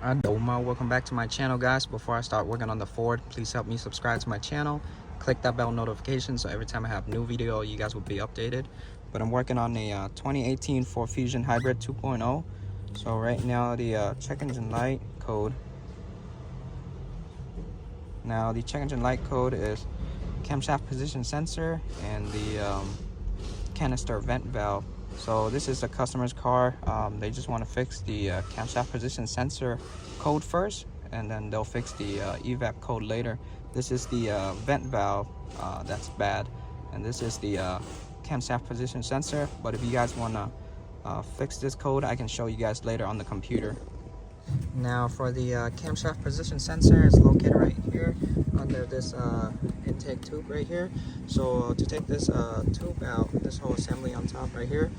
Welcome back to my channel, guys. Before I start working on the Ford, please help me subscribe to my channel, click that bell notification so every time I have new video you guys will be updated. But I'm working on a 2018 Ford Fusion Hybrid 2.0. So right now the check engine light code is camshaft position sensor and the canister vent valve. So this is the customer's car. They just want to fix the camshaft position sensor code first, and then they'll fix the EVAP code later. This is the vent valve that's bad, and this is the camshaft position sensor. But if you guys want to fix this code, I can show you guys later on the computer. Now for the camshaft position sensor, it's located right here under this intake tube right here. So to take this tube out, this whole assembly on top right here,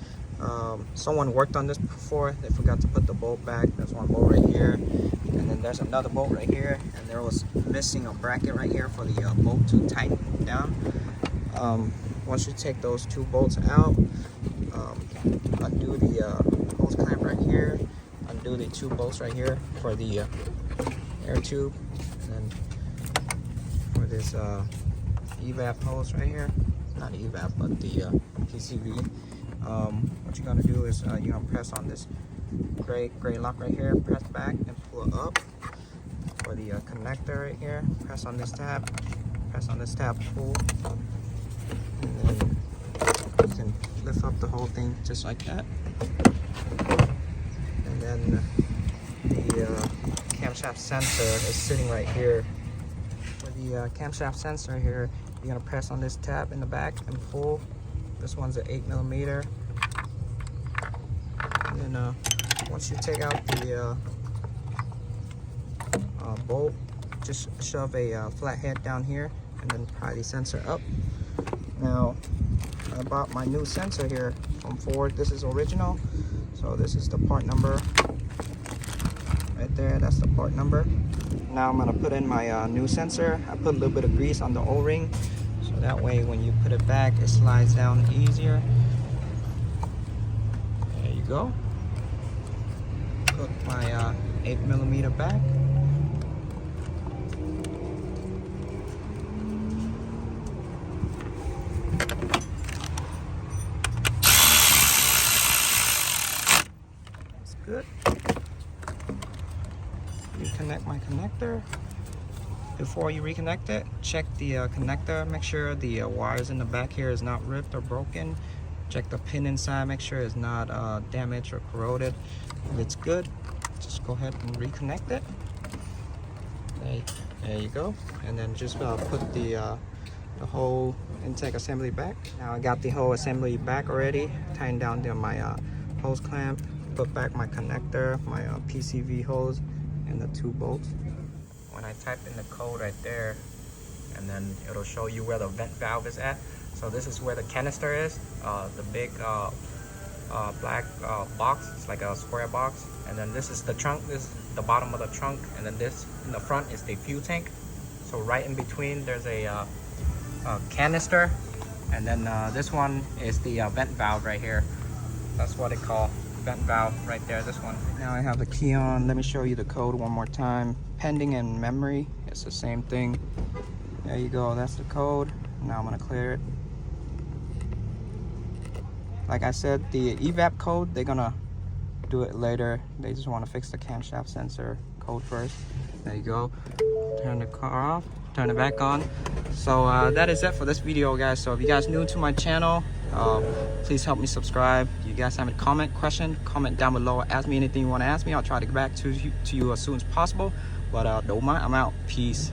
someone worked on this before. They forgot to put the bolt back. There's one bolt right here, and then there's another bolt right here, and there was missing a bracket right here for the bolt to tighten down. Once you take those two bolts out, undo the hose clamp right here, undo the two bolts right here for the air tube, and then for this EVAP hose right here, not EVAP but the PCV. What you're gonna do is you're gonna press on this gray lock right here, press back and pull it up. For the connector right here, press on this tab, pull, and then you can lift up the whole thing just like that. And then the camshaft sensor is sitting right here. For the camshaft sensor here, you're gonna press on this tab in the back and pull. This one's an 8mm. And then once you take out the bolt, just shove a flat head down here and then pry the sensor up. Now I bought my new sensor here from Ford. This is original, so this is the part number right there. That's the part number. Now I'm gonna put in my new sensor. I put a little bit of grease on the O-ring, so that way when you put it back, it slides down easier. There you go. Put my 8mm back. That's good. Reconnect my connector. Before you reconnect it, check the connector. Make sure the wires in the back here is not ripped or broken. Check the pin inside, make sure it's not damaged or corroded. If it's good, just go ahead and reconnect it. There you go. And then just put the whole intake assembly back. Now I got the whole assembly back already. Tightened down my hose clamp. Put back my connector, my PCV hose, and the two bolts. When I type in the code right there, and then it'll show you where the vent valve is at. So this is where the canister is, the big black box. It's like a square box. And then this is the trunk. This is the bottom of the trunk, and then this in the front is the fuel tank. So right in between there's a canister, and then this one is the vent valve right here. That's what it called. Vent valve right there, this one. Now I have the key on. Let me show you the code one more time. Pending and memory, it's the same thing. There you go, that's the code. Now I'm gonna clear it. Like I said, the EVAP code, they're gonna do it later. They just want to fix the camshaft sensor code first. There you go. Turn the car off, turn it back on. So that is it for this video, guys. So if you guys new to my channel, please help me subscribe. You guys have a question, comment down below. Ask me anything you want to ask me. I'll try to get back to you as soon as possible. But don't mind, I'm out. Peace.